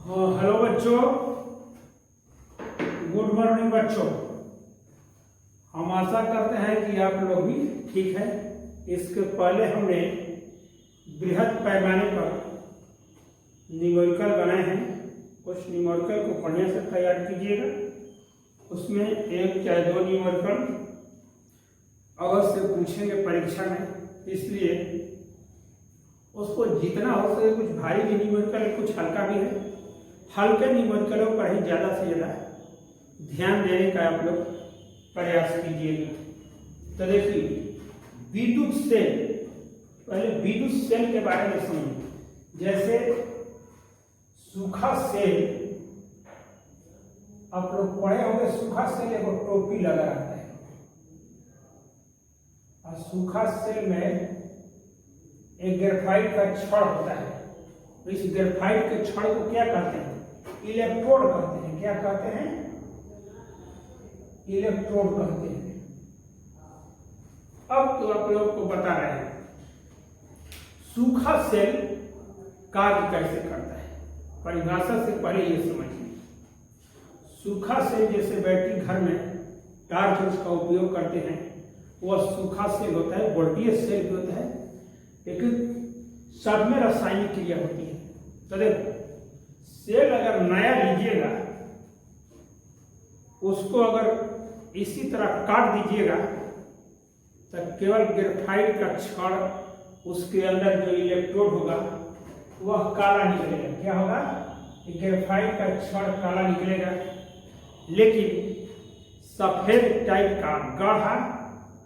Hello बच्चों, good morning बच्चों। हम आशा करते हैं कि आप लोग भी ठीक है। इसके पहले हमने बृहद पैमाने पर न्यूमेरिकल बनाए हैं। उस न्यूमेरिकल को बढ़िया से तैयार कीजिएगा। उसमें एक चाहे दो न्यूमेरिकल अवश्य पूछेंगे परीक्षा में, इसलिए उसको जितना हो सके, कुछ भारी भी न्यूमेरिकल है, कुछ हल्का भी है। हल्के न्यूमेरिकलों पर ही ज़्यादा से ज़्यादा ध्यान देने का आप लोग प्रयास कीजिएगा। तो देखिए, विद्युत सेल, पहले विद्युत सेल के बारे में समझिए। जैसे सूखा सेल, आप लोग पढ़े होंगे, सूखा सेल एक टोपी लगा रहता है और सूखा सेल में एक ग्रेफाइट का छड़ होता है। इस ग्रेफाइट के छड़ को क्या कहते हैं? इलेक्ट्रोड कहते हैं। क्या कहते हैं? इलेक्ट्रोड कहते हैं। अब तो आप लोगों को बता रहे हैं सूखा सेल कार्य कैसे करता है। परिभाषा से पहले ये समझिए, सूखा सेल जैसे बैटरी घर में टार्च उसका उपयोग करते हैं, वह सूखा सेल होता है। वोल्टेज सेल भी होता है, लेकिन सब में रासायनिक क्रिया होती है। तो देखो, सेल अगर नया लीजिएगा, उसको अगर इसी तरह काट दीजिएगा तो केवल ग्रेफाइट का छड़, उसके अंदर जो इलेक्ट्रोड होगा वह काला निकलेगा। क्या होगा? ग्रेफाइट का छड़ काला निकलेगा, लेकिन सफेद टाइप का गाढ़ा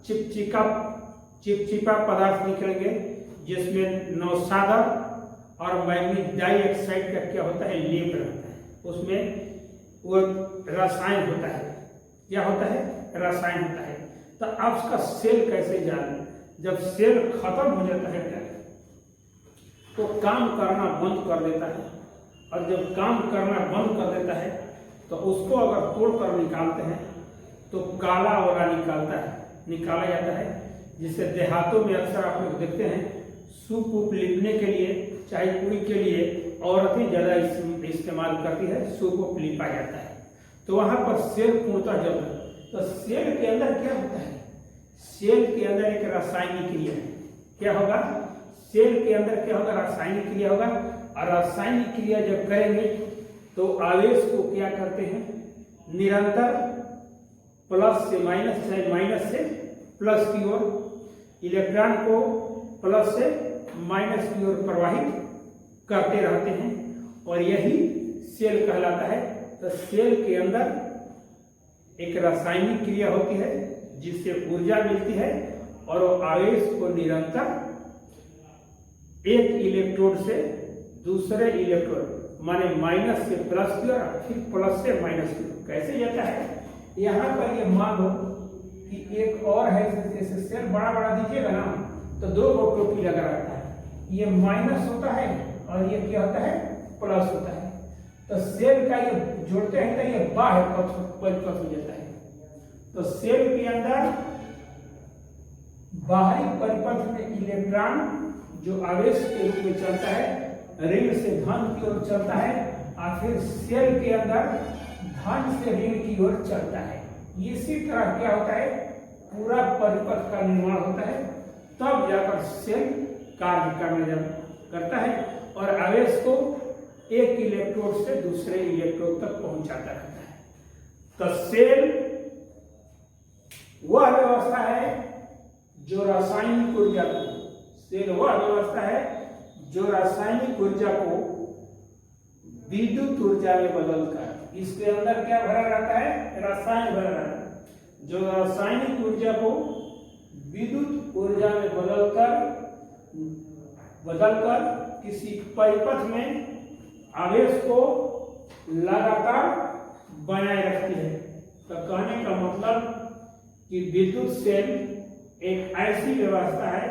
चिपचिपा पदार्थ निकलेंगे, जिसमें नौसादर और मैग्नीज डाइऑक्साइड का क्या होता है? लेप रहता है। उसमें वो रसायन होता है। क्या होता है? रसायन होता है। तो आप उसका सेल कैसे जाने? जब सेल खत्म हो जाता है तो काम करना बंद कर देता है, और जब काम करना बंद कर देता है तो उसको अगर तोड़कर निकालते हैं तो काला वाला निकाला जाता है, जिसे देहातों में अक्सर आप लोग देखते हैं, सूप उप लिपने के लिए, चाय पूरी के लिए औरतें ज़्यादा इस्तेमाल करती है, सूप उप लिपा जाता है। तो वहाँ पर सेल पूर्णतः जलता है। तो सेल के अंदर क्या होता है? सेल के अंदर एक रासायनिक क्रिया है। क्या होगा? सेल के अंदर क्या होगा? रासायनिक क्रिया होगा। और रासायनिक क्रिया जब करेंगे तो आवेश को क्या करते हैं? निरंतर प्लस से माइनस, चाहे माइनस से प्लस की ओर, इलेक्ट्रॉन को प्लस से माइनस की ओर प्रवाहित करते रहते हैं, और यही सेल कहलाता है। तो सेल के अंदर एक रासायनिक क्रिया होती है जिससे ऊर्जा मिलती है, और वो आवेश को निरंतर एक इलेक्ट्रोड से दूसरे इलेक्ट्रोड, माने माइनस से प्लस की ओर, फिर प्लस से माइनस की ओर कैसे जाता है? यहाँ पर ये मान लो कि एक और है, जैसे सेल बड़ा बड़ा दीजिएगा ना, तो दो टोपी लगा रहता है। ये माइनस होता है और ये क्या होता है? प्लस होता है। तो सेल का ये जोड़ते हैं तो ये बाह्य परिपथ हो जाता है। तो सेल के अंदर बाहरी परिपथ में इलेक्ट्रॉन जो आवेश के रूप में चलता है, ऋण से धन की ओर चलता है, और फिर सेल के अंदर धन से ऋण की ओर चलता है। इसी तरह क्या होता है? पूरा परिपथ का निर्माण होता है, तब जाकर सेल कार्य करता है और आवेश को एक इलेक्ट्रोड से दूसरे इलेक्ट्रोड तक पहुंचाता रहता है। तो सेल वह व्यवस्था है जो रासायनिक ऊर्जा को, सेल वह व्यवस्था है जो रासायनिक ऊर्जा को विद्युत ऊर्जा में बदलकर, इसके अंदर क्या भरा रहता है? रसायन भरा रहता है, जो रासायनिक ऊर्जा को विद्युत ऊर्जा में बदलकर किसी परिपथ में आवेश को लगातार बनाए रखती है। तो कहने का मतलब कि विद्युत सेल एक ऐसी व्यवस्था है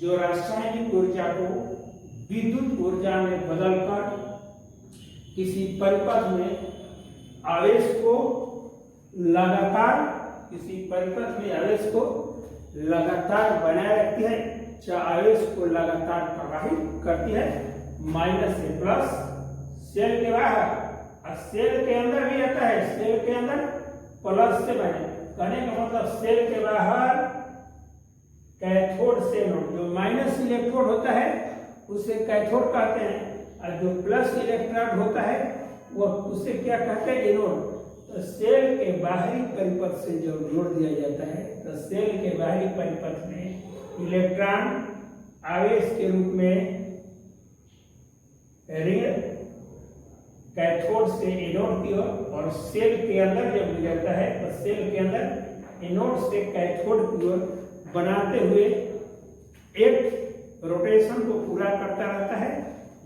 जो रासायनिक ऊर्जा को विद्युत ऊर्जा में बदलकर किसी परिपथ में आवेश को लगातार बनाए रखती है, चाहे आवेश को लगातार प्रवाहित करती है, माइनस से प्लस, सेल के बाहर और सेल के अंदर भी आता है। सेल के अंदर प्लस से माइनस, कहने का मतलब सेल के बाहर कैथोड से एनोड, जो माइनस इलेक्ट्रोड होता है उसे कैथोड कहते हैं, और जो प्लस इलेक्ट्रोड होता है वो उसे क्या कहते हैं, एनोड। तो सेल के बाहरी परिपथ से जब जोड़ दिया जाता है तो सेल के बाहरी परिपथ में इलेक्ट्रॉन आवेश के रूप में ऋण कैथोड से एनोड की ओर, और सेल के अंदर जब गुजरता है तो सेल के अंदर एनोड से कैथोड की ओर बनाते हुए एक रोटेशन को पूरा करता रहता है,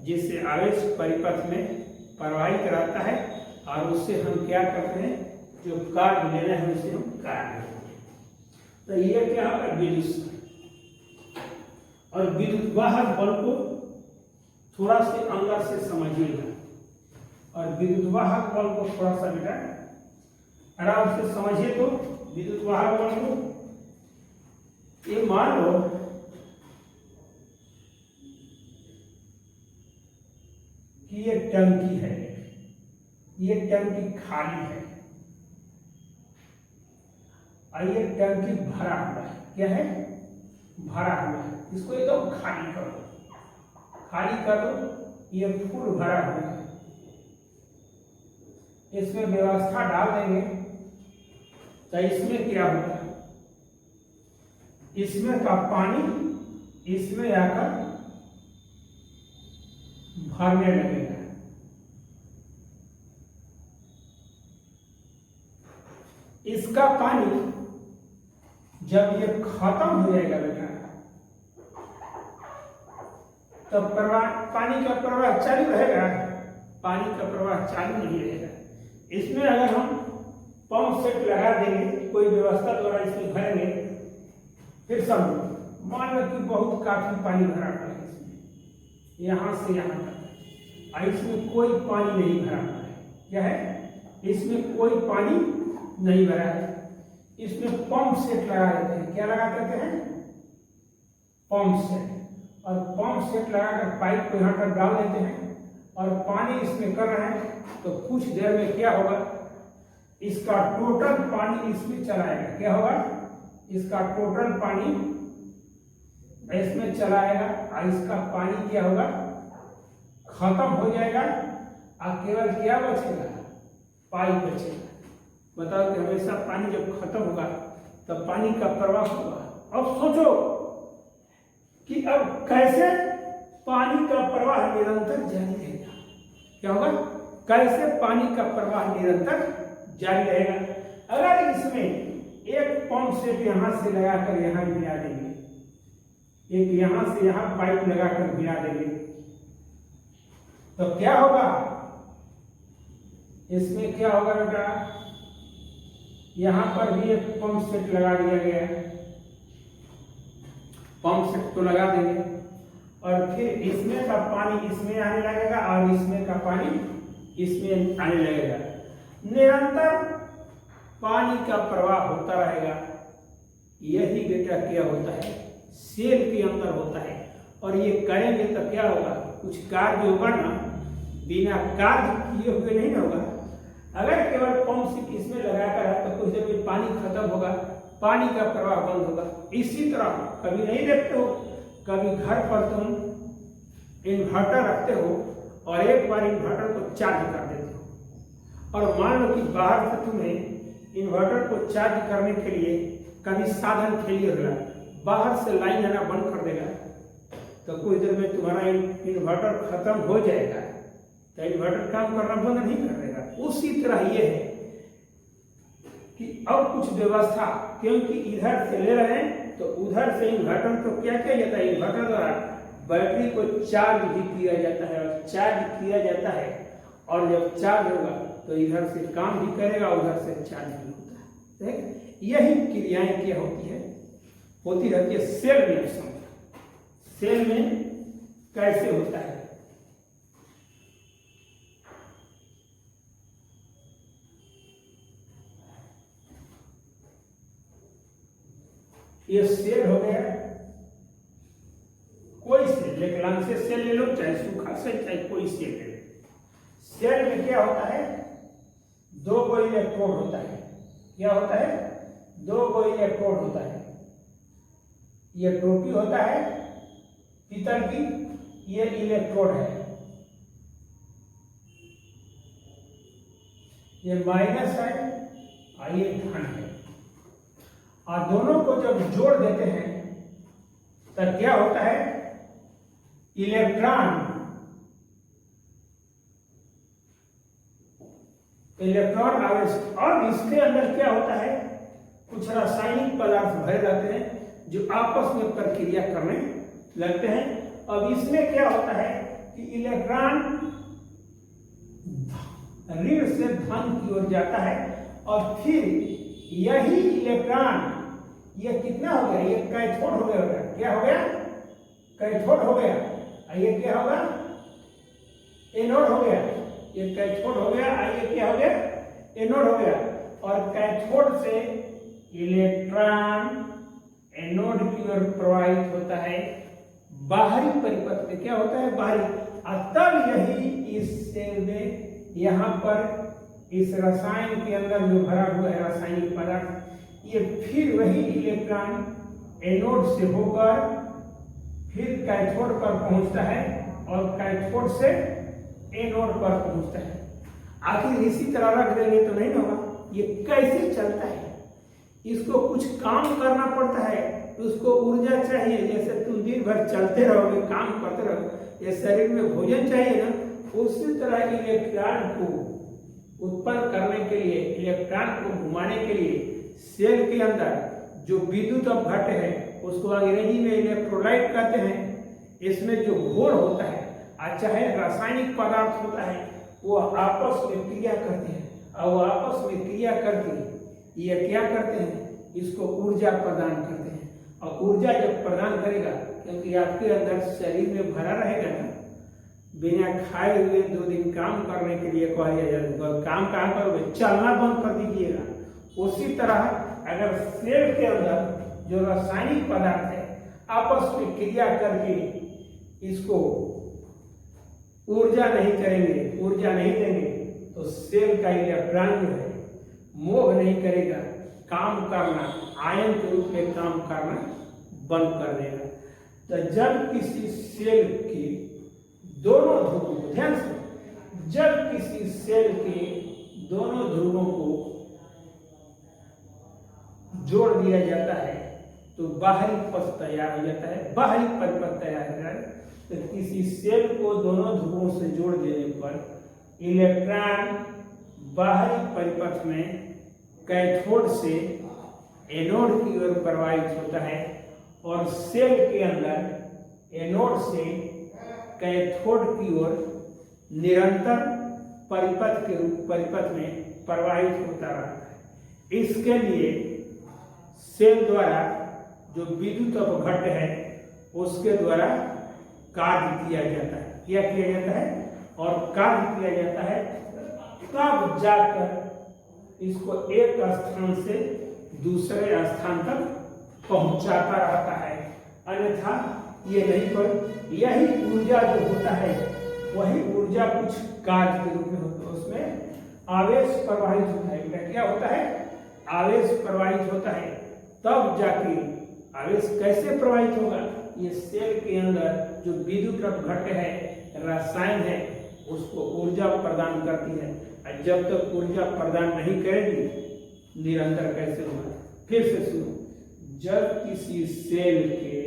जिससे आवेश परिपथ में प्रवाहित रहता है, और उससे हम क्या करते हैं, जो कार्य लेना है उसे हम कार्य लेते हैं। तो ये क्या होगा, विद्युत। और विद्युत वाहक बल को थोड़ा से अंदर से समझिएगा, और विद्युत वाहक बल को थोड़ा सा बेटा आराम से समझिए। तो विद्युत वाहक बल को ये मान लो कि ये टंकी है, ये टंकी खाली है और ये टंकी भरा हुआ है। क्या है, भरा हुआ है। इसको एकदम खाली करो, खाली कर दो, ये फुल भरा हुआ है। इसमें व्यवस्था डाल देंगे तो इसमें क्या होगा, इसमें का पानी इसमें आकर भरने लगेगा। इसका पानी जब ये खत्म हो जाएगा बेटा, तो पानी का प्रवाह चालू रहेगा, पानी का प्रवाह चालू नहीं रहेगा। इसमें अगर हम पंप सेट लगा देंगे, कोई व्यवस्था द्वारा इसमें भरेंगे, फिर समझो मान लो कि बहुत काफी पानी भरा हुआ है इसमें, यहां से यहां तक, और इसमें कोई पानी नहीं भरा हुआ है। क्या है, इसमें कोई पानी नहीं भरा है। इसमें पंप सेट लगा देते हैं। क्या लगा देते हैं, पंप सेट। और पंप सेट लगाकर पाइप को यहाँ पर डाल देते हैं और पानी इसमें कर रहे हैं, तो कुछ देर में क्या होगा, इसका टोटल पानी इसमें चलाएगा। क्या होगा, इसका टोटल पानी इसमें चलाएगा, और इसका पानी क्या होगा, खत्म हो जाएगा, और केवल क्या बचेगा, पाइप बचेगा। बताओ कि हमेशा पानी जब खत्म होगा तब पानी का प्रवाह होगा। अब सोचो कि अब कैसे पानी का प्रवाह निरंतर जारी रहेगा। क्या होगा, कैसे पानी का प्रवाह निरंतर जारी रहेगा। अगर इसमें एक पंप सेट यहां से लगाकर यहां भिड़ा देंगे, एक यहां से यहां पाइप लगाकर भिड़ा देंगे, तो क्या होगा, इसमें क्या होगा बेटा, यहां पर भी एक पंप सेट लगा दिया गया है। पंप सेट तो लगा देंगे, और फिर इसमें का पानी इसमें आने लगेगा और इसमें का पानी इसमें आने लगेगा। निरंतर पानी का प्रवाह होता रहेगा। यही बेटा क्या होता है, सेल के अंदर होता है। और ये करेंगे तो क्या होगा, कुछ कार्य होगा ना, बिना कार्य किए हुए नहीं होगा। अगर केवल पंप से इसमें लगाकर है तो कुछ देर में पानी खत्म होगा, पानी का प्रवाह बंद होगा। इसी तरह कभी नहीं देखते हो, कभी घर पर तुम इन्वर्टर रखते हो और एक बार इन्वर्टर को चार्ज कर देते हो, और मान लो कि बाहर से तुम्हें इन्वर्टर को चार्ज करने के लिए कभी साधन फेलियर हुआ, बाहर से लाइन आना बंद कर देगा, तो कुछ देर में तुम्हारा इन्वर्टर खत्म हो जाएगा, तो इन्वर्टर काम करना बंद नहीं कर देगा। उसी तरह ये है कि अब कुछ व्यवस्था, क्योंकि इधर से ले रहे हैं तो उधर से इन्वर्टर को क्या किया जाता है, इन्वर्टर द्वारा बैटरी को चार्ज भी किया जाता है, और चार्ज किया जाता है, और जब चार्ज होगा तो इधर से काम भी करेगा, उधर से चार्ज भी होता है। यही क्रियाएं क्या होती रहती है सेल में। सेल में कैसे होता है, ये सेल हो गया, कोई सेल, लेकिन से सेल ले लो, चाहे सूखा सेल, चाहे कोई सेल ले लो। सेल में क्या होता है, 2 गो इलेक्ट्रोड होता है। क्या होता है, 2 गो इलेक्ट्रोड होता है। ये टोपी होता है पीतल की, ये इलेक्ट्रोड है, ये माइनस है और ये धन है। और दोनों को जब जोड़ देते हैं तब क्या होता है, इलेक्ट्रॉन आवेश। और इसके अंदर क्या होता है, कुछ रासायनिक पदार्थ भरे रहते हैं जो आपस में प्रक्रिया करने लगते हैं। अब इसमें क्या होता है कि इलेक्ट्रॉन ऋण से धन की ओर जाता है और फिर यही इलेक्ट्रॉन, ये कितना हो गया, ये कैथोड हो गया। क्या हो गया, कैथोड हो गया। और ये क्या होगा, एनोड हो गया। ये कैथोड हो गया और ये क्या हो गया, एनोड हो गया। और कैथोड से इलेक्ट्रॉन एनोड की ओर प्रवाहित होता है बाहरी परिपथ में। क्या होता है, बाहरी। और तब यही इस सेल में यहाँ पर इस रसायन के अंदर जो भरा हुआ है रासायनिक पदार्थ, ये फिर वही इलेक्ट्रॉन एनोड से होकर फिर कैथोड पर पहुंचता है और कैथोड से एनोड पर पहुंचता है। आखिर इसी तरह रख देंगे तो नहीं होगा। ये कैसे चलता है, इसको कुछ काम करना पड़ता है, उसको ऊर्जा चाहिए। जैसे तुम दिन भर चलते रहोगे, काम करते रहोगे, ये शरीर में भोजन चाहिए ना, उसी तरह इलेक्ट्रॉन को उत्पन्न करने के लिए, इलेक्ट्रॉन को घुमाने के लिए सेल के अंदर जो विद्युत अपघट्य है उसको अंग्रेजी में इलेक्ट्रोलाइट कहते हैं। इसमें जो घोल होता है चाहे रासायनिक पदार्थ होता है, वो आपस में क्रिया करते हैं और वो आपस में क्रिया करके ये क्या करते हैं, इसको ऊर्जा प्रदान करते हैं। और ऊर्जा जब प्रदान करेगा, क्योंकि आपके अंदर शरीर में भरा रहेगा ना, बिना खाए हुए 2 दिन काम करने के लिए कहा जाएगा, काम कहाँ करोगे, चलना बंद कर दीजिएगा। उसी तरह अगर सेल के अंदर जो रासायनिक पदार्थ है आपस में क्रिया करके इसको ऊर्जा नहीं करेंगे, ऊर्जा नहीं देंगे, तो सेल का इलेक्ट्रॉन जो है मोह नहीं करेगा, काम करना, आयन के रूप में काम करना बंद कर देगा। तो जब किसी सेल के दोनों ध्रुवों, ध्यान से, जब किसी सेल के दोनों ध्रुवों को जोड़ दिया जाता है तो बाहरी पथ तैयार हो जाता है, बाहरी परिपथ तैयार हो जाता है। तो किसी सेल को दोनों ध्रुवों से जोड़ देने पर इलेक्ट्रॉन बाहरी परिपथ में कैथोड से एनोड की ओर प्रवाहित होता है और सेल के अंदर एनोड से कैथोड की ओर निरंतर परिपथ में प्रवाहित होता रहता है। इसके लिए सेल द्वारा जो विद्युत अपघट्य है उसके द्वारा कार्य किया जाता है। क्या किया जाता है, और कार्य किया जाता है, तब जाकर इसको एक स्थान से दूसरे स्थान तक पहुंचाता रहता है। अन्यथा ये नहीं पर यही ऊर्जा जो होता है वही ऊर्जा कुछ कार्य के रूप में होता है, उसमें आवेश प्रवाहित होता है। क्या होता है, आवेश प्रवाहित होता है। तब जाके आवेश कैसे प्रवाहित होगा, ये सेल के अंदर जो विद्युत अपघट्य है, रसायन है, उसको ऊर्जा प्रदान करती है। और जब तक ऊर्जा प्रदान नहीं करेगी निरंतर कैसे होगा। फिर से सुनो, जब किसी सेल के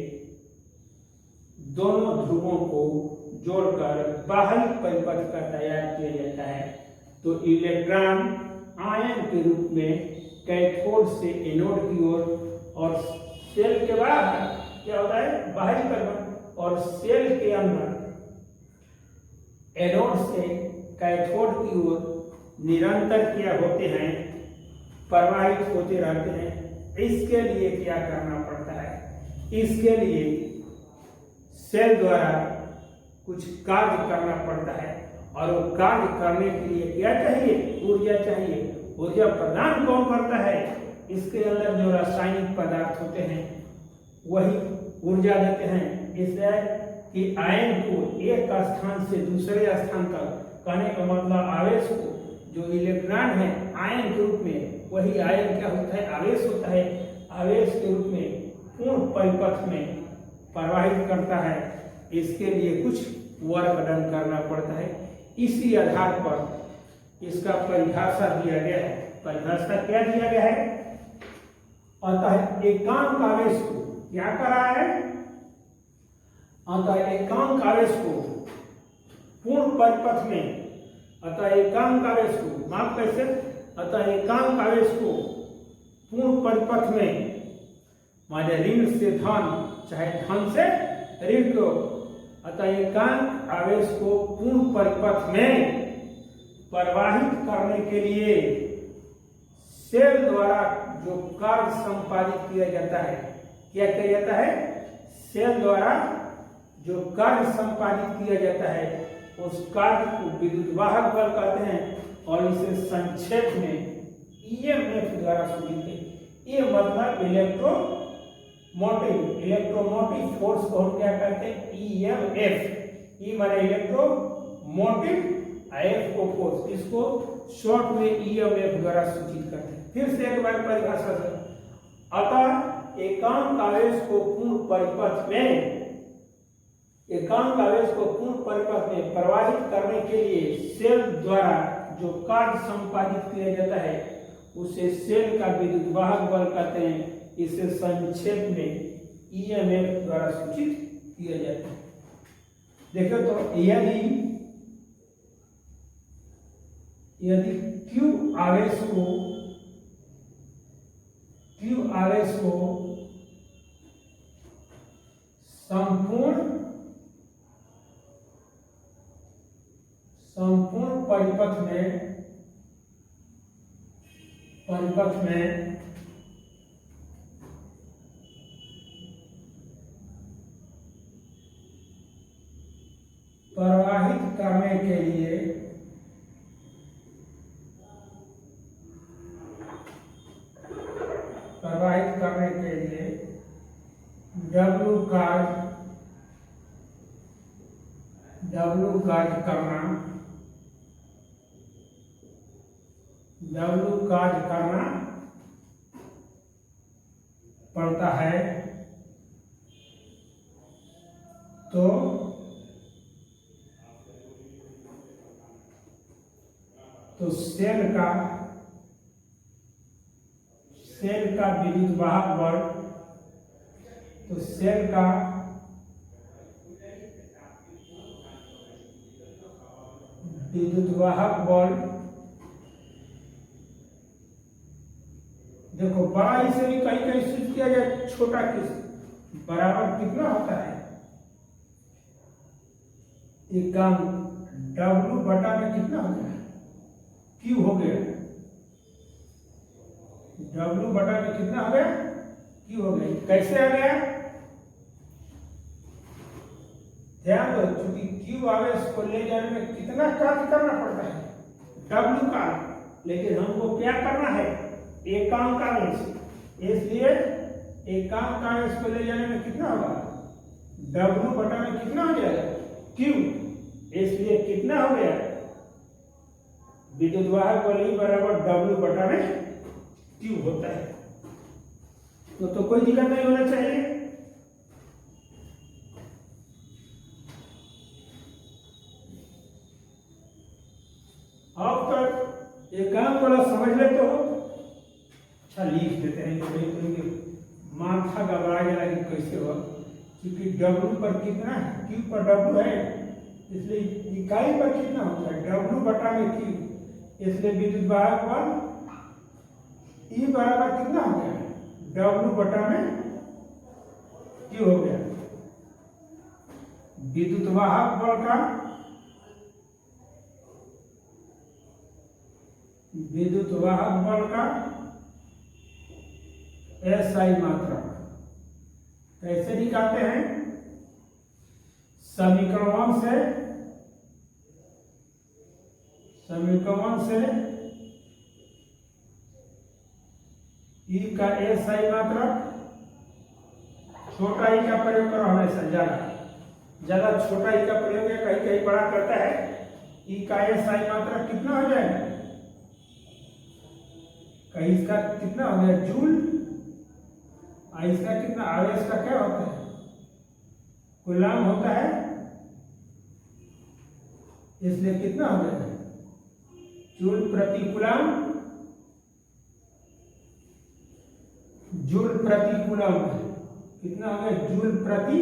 दोनों ध्रुवों को जोड़कर बाहरी परिपथ का तैयार किया जाता है तो इलेक्ट्रॉन आयन के रूप में कैथोड से एनोड की ओर, और सेल के बाहर क्या होता है, बाहरी परिपथ, और सेल के अंदर एनोड से कैथोड की ओर निरंतर क्या होते हैं, प्रवाहित होते रहते हैं। इसके लिए क्या करना पड़ता है, इसके लिए सेल द्वारा कुछ कार्य करना पड़ता है और वो कार्य करने के लिए क्या चाहिए, ऊर्जा चाहिए। ऊर्जा प्रदान कौन करता है, इसके अंदर जो रासायनिक पदार्थ होते हैं वही ऊर्जा देते हैं। इसलिए कि आयन को एक स्थान से दूसरे स्थान तक कहने का मतलब आवेश को जो इलेक्ट्रॉन है आयन के रूप में, वही आयन क्या होता है, आवेश होता है, आवेश के रूप में पूर्ण परिपथ में प्रवाहित करता है। इसके लिए कुछ वर्क डन करना पड़ता है। इसी आधार पर इसका परिभाषा दिया गया है। परिभाषा क्या दिया गया है, अतः एकांक आवेश को क्या करा है, अतः एकांक आवेश को पूर्ण परिपथ में, अतः एकांक आवेश को माफ कैसे, अतः एकांक आवेश को पूर्ण परिपथ में, माने ऋण से धन चाहे धन से ऋण को, अतः एकांक आवेश को पूर्ण परिपथ में प्रवाहित करने के लिए सेल द्वारा जो कार्य संपादित किया जाता है, क्या किया जाता है, सेल द्वारा जो कार्य संपादित किया जाता है उस कार्य को विद्युत वाहक बल कहते हैं और इसे संक्षेप में ईएमएफ द्वारा सूचित है। ये मतलब इलेक्ट्रोमोटिव फोर्स को हम क्या कहते हैं, ईएमएफ। ई माने इलेक्ट्रोमोटिव, एफ को फोर्स, इसको शॉर्ट में ईएमएफ द्वारा सूचित करते हैं। फिर से एक बार परिभाषा से, अतः एकांक आवेश को पूर्ण परिपथ में, एकांक आवेश को पूर्ण परिपथ में प्रवाहित करने के लिए सेल द्वारा जो कार्य संपादित किया जाता है उसे सेल का विद्युत वाहक बल कहते हैं। इसे संक्षेप में ईएमएफ द्वारा सूचित किया जाता है। देखो तो यदि Q आवेश को संपूर्ण परिपथ में प्रवाहित करने के लिए W कार्य करना पड़ता है, तो सेल का विद्युत वाहक बल, तो सेल का विद्युत वाहक बल, देखो बड़ा इसे भी कहीं कहीं सूचित किया जाए, छोटा किस बराबर कितना होता है, एकांक W बटा में कितना हो गया, Q हो गया, W बटा में कितना हो गया, Q हो गया। कैसे आ गया, ध्यान दो, चूंकि Q आवेश को ले जाने में कितना कार्य करना पड़ता है, W का, लेकिन हमको क्या करना है, एकांक आवेश, इसलिए एकांक आवेश को ले जाने में कितना होगा, W बटा में कितना हो जाएगा, Q, इसलिए कितना हो गया, विद्युत वाहक बल बराबर W बटा में Q होता है। तो कोई दिक्कत नहीं होना चाहिए। अब तक एकांक वाला समझ लेते हो, अच्छा लिख देते हैं, तो माथा घबरा गया कि कैसे हो, क्योंकि W पर कितना है, Q पर W है, इसलिए इकाई पर कितना होता है, W बटा में Q, इसलिए विद्युत वाहक बल E बराबर कितना हो गया, W बटा में Q हो गया। विद्युत वाहक बल का SI मात्रा कैसे निकालते हैं, समीकरण से E का SI मात्रा, छोटा ई का प्रयोग करो हमेशा, ज्यादा छोटा ई का प्रयोग है, कहीं कहीं बड़ा करता है, ई का एसआई मात्रा कितना हो जाएगा? कहीं इसका कितना हो गया जूल, और इसका कितना, आवेश का क्या होता है? कूलाम होता है, इसलिए कितना हो गया जूल प्रति कूलाम, जूल प्रति कूलाम कितना हो गया जूल प्रति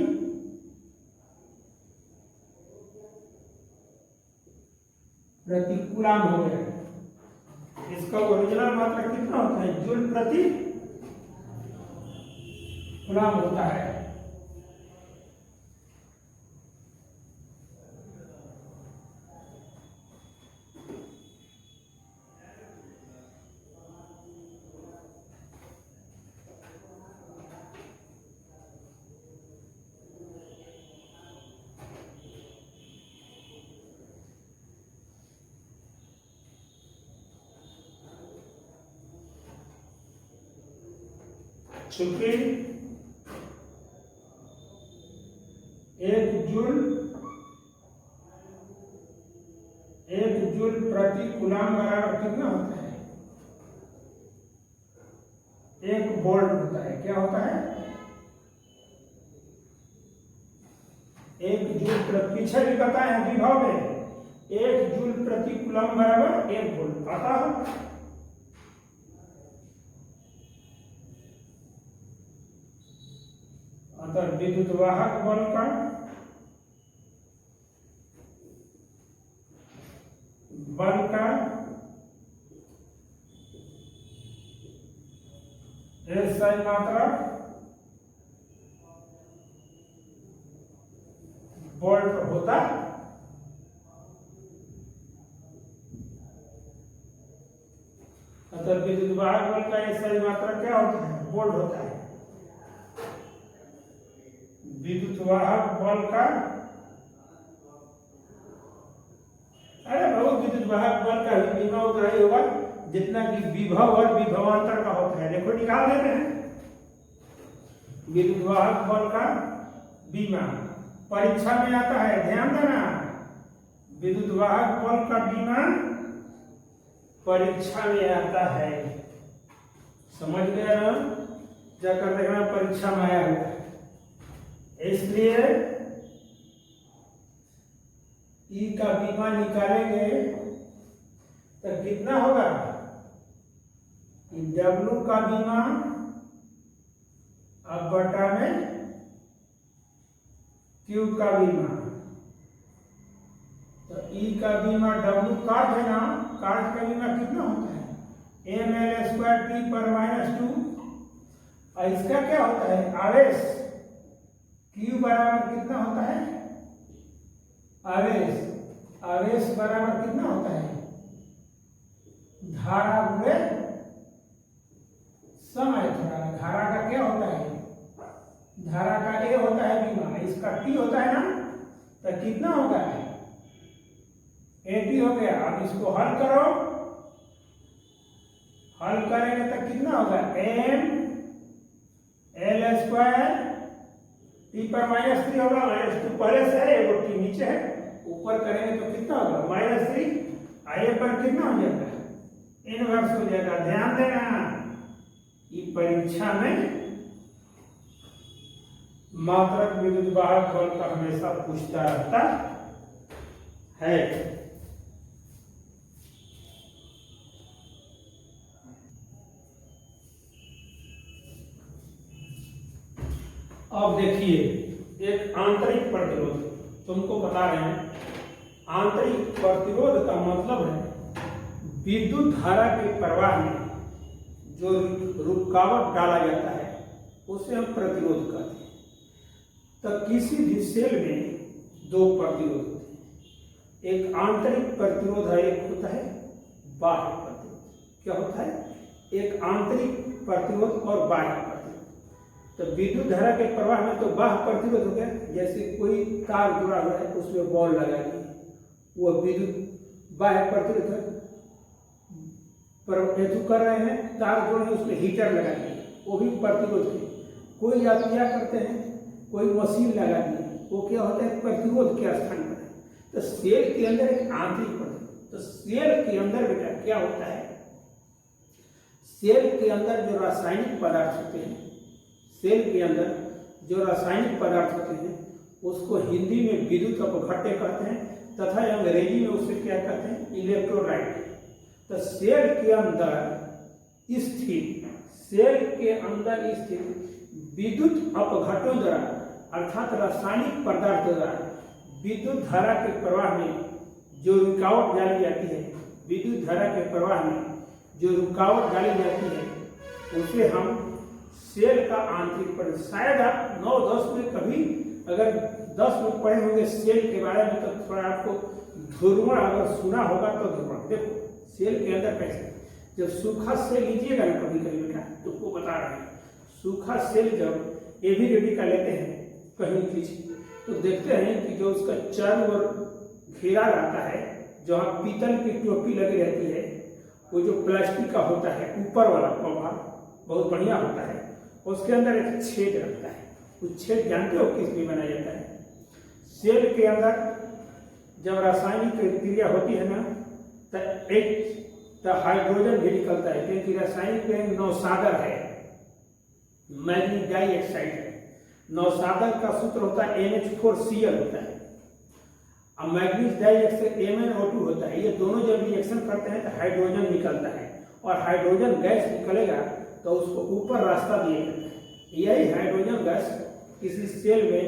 कूलाम हो गया। इसका ओरिजिनल मात्रा कितना होता है? जूल प्रति कूलाम होता है। चूंकि 1 जूल प्रति कूलाम बराबर कितना होता है? 1 वोल्ट होता है। क्या होता है? 1 जूल प्रति, पीछे भी बताए हैं विभव में 1 जूल प्रति कूलाम बराबर 1 वोल्ट। अतः विद्युत वाहक बल का एसआई मात्रा वोल्ट होता है। अतः विद्युत वाहक बल का एसआई मात्रा क्या होता है? वोल्ट होता है। विद्युत वाहक बल का, अरे बहुत विद्युत वाहक बल का बीमा उतना ही होगा जितना कि विभव और विभवांतर का होता है। देखो निकाल देते हैं विद्युत वाहक बल का बीमा, परीक्षा में आता है, ध्यान देना। विद्युत वाहक बल का बीमा परीक्षा में आता है, समझ गया ना? जाकर देखना परीक्षा में आया हुआ है। इसलिए ई का बीमा निकालेंगे तो कितना होगा? डब्ल्यू का बीमा अब बटा में क्यू का बीमा, तो ई का बीमा डब्ल्यू काट है ना, काट का बीमा कितना होता है? ml² t पर -2। और इसका क्या होता है? आवेश Q बराबर कितना होता है? आवेश बराबर कितना होता है? धारा गुणे समय। धारा का क्या होता है? धारा का A होता है बीमा, इसका T होता है ना, तो कितना होता है? AT हो गया। अब इसको हल करो, हल करेंगे तो कितना होगा? ml² t पर -3 होगा, -2 पहले से है, वो t नीचे है, ऊपर करेंगे तो कितना होगा? -3। आए पर कितना हो जाएगा? इनवर्स हो जाएगा। ध्यान देना, ये परीक्षा में मात्रक विद्युत वाहक बल का हमेशा पूछता रहता है। अब देखिए, एक आंतरिक प्रतिरोध, तुमको बता रहे हैं आंतरिक प्रतिरोध का मतलब है विद्युत धारा के प्रवाह में जो रुकावट डाला जाता है उसे हम प्रतिरोध कहते हैं। तो किसी भी सेल में दो प्रतिरोध होते हैं, एक आंतरिक प्रतिरोध है, एक होता है बाह्य प्रतिरोध। क्या होता है? एक आंतरिक प्रतिरोध और बाह्य प्रतिरोध। तो विद्युत धारा के प्रवाह में तो बाह्य प्रतिरोध हो गया, जैसे कोई तार जुड़ा हुआ है उसमें बॉल लगा दी, वो विद्युत बाह्य प्रतिरोध है। पर कर रहे हैं, तार जोड़े उसमें हीटर लगा दिए, वो भी प्रतिरोध है। कोई आप क्या करते हैं, कोई मशीन लगा दी, वो क्या होता है? प्रतिरोध के स्थान पर है। तो सेल के अंदर एक आंतरिक परत, तो सेल के अंदर बेटा क्या होता है, सेल के अंदर जो रासायनिक पदार्थ होते हैं, सेल के अंदर जो रासायनिक पदार्थ होते हैं उसको हिंदी में विद्युत अपघट्य कहते हैं तथा अंग्रेजी में उसे क्या कहते हैं, इलेक्ट्रोलाइट। तो सेल के अंदर स्थित, सेल के अंदर स्थित विद्युत अपघटों द्वारा अर्थात रासायनिक पदार्थ द्वारा विद्युत धारा के प्रवाह में जो रुकावट डाली जाती है, विद्युत धारा के प्रवाह में जो रुकावट डाली जाती है उसे हम सेल का आंतरिक परत। शायद आप 9-10 में कभी अगर 10 में पढ़े होंगे सेल के बारे में तो थोड़ा आपको ध्रुवण अगर सुना होगा तो ध्रुवण देखो सेल के अंदर कैसे, जब सूखा सेल लीजिएगा ना कभी कभी बेटा तुमको बता रहे हैं, सूखा सेल जब एवी रेडी का लेते हैं कहीं चीज तो देखते हैं कि जो उसका चारों ओर घेरा रहता है, जहाँ पीतल की टोपी लगी रहती है, वो जो प्लास्टिक का होता है ऊपर वाला कवर बहुत बढ़िया होता है, उसके अंदर एक छेद रहता है। उस छेद जानते हो किस लिए बनाया जाता है? सेल के अंदर जब रासायनिक क्रिया होती है ना तो हाइड्रोजन भी निकलता है, क्योंकि रासायनिक में नौसागर है, मैग्नीज डाइऑक्साइड है। नौसागर का सूत्र होता है NH4Cl होता है, अब मैग्नीज डाइऑक्साइड MnO2 होता है। ये दोनों जब रिएक्शन करते हैं तो हाइड्रोजन निकलता है और हाइड्रोजन गैस निकलेगा तो उसको ऊपर रास्ता दिया जाता है। यही हाइड्रोजन गैस किसी सेल में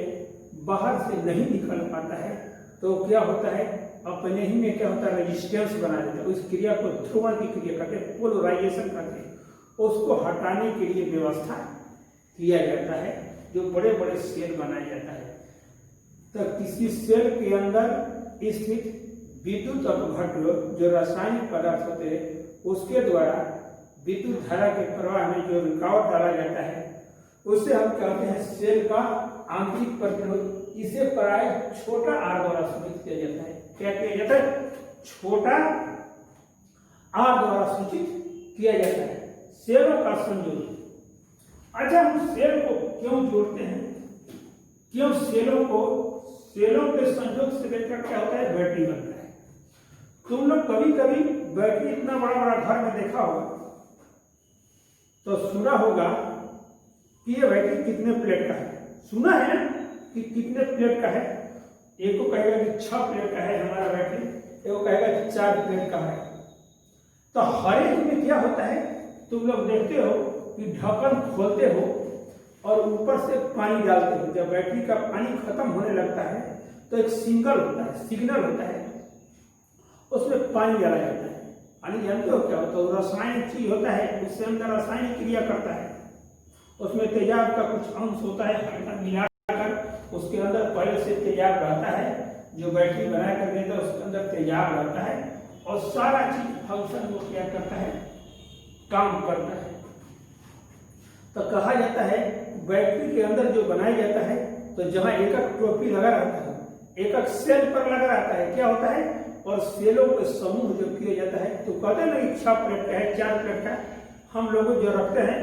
बाहर से नहीं निकल पाता है तो क्या होता है, अपने ही में क्या होता है, रेजिस्टेंस बना देता है। उस क्रिया को ध्रुवण की क्रिया कहते हैं, पोलराइजेशन करते हैं, उसको हटाने के लिए व्यवस्था किया जाता है, जो बड़े बड़े सेल बनाया जाता है। तो किसी सेल के अंदर स्थित विद्युत अपघट्य जो रासायनिक पदार्थ होते हैं उसके द्वारा विद्युत धारा के प्रवाह में जो रुकावट डाला जाता है उसे हम कहते हैं सेल का आंतरिक प्रतिरोध। इसे प्राय छोटा आर द्वारा सूचित किया जाता है। क्या किया जाता है? छोटा आर द्वारा सूचित किया जाता है सेलों का संयोजन। अच्छा, हम सेल को क्यों जोड़ते हैं, क्यों सेलों के संयोग से लेकर क्या होता है, बैटरी बनता है। तुम लोग कभी कभी बैटरी इतना बड़ा बड़ा घर में देखा होगा तो सुना होगा कि ये बैटरी कितने प्लेट का है, सुना है ना कि कितने प्लेट का है। एक को कहेगा कि 6 प्लेट का है हमारा बैटरी, एक को कहेगा कि 4 प्लेट का है। तो हर एक में क्या होता है, तुम लोग देखते हो कि ढक्कन खोलते हो और ऊपर से पानी डालते हो। जब बैटरी का पानी खत्म होने लगता है तो एक सिग्नल होता है, उसमें पानी डाला जाता है। पानी जानते हो क्या होता है, रासायनिक चीज होता है, उससे अंदर रासायनिक क्रिया करता है। उसमें तेजाब का कुछ अंश होता है, मिलाकर उसके अंदर पहले से तेजाब रहता है, जो बैटरी बना कर देता है उसके अंदर तेजाब रहता है और सारा चीज फंक्शन वो क्या करता है, काम करता है। तो कहा जाता है बैटरी के अंदर जो बनाया जाता है तो जहां एक टोपी लगा रहता है, एक सेल पर लगा रहता है, क्या होता है, और सेलों के समूह जो किया जाता है तो कहते हैं ना 6 प्लेट का है, 4 प्लेट का है। हम लोग जो रखते हैं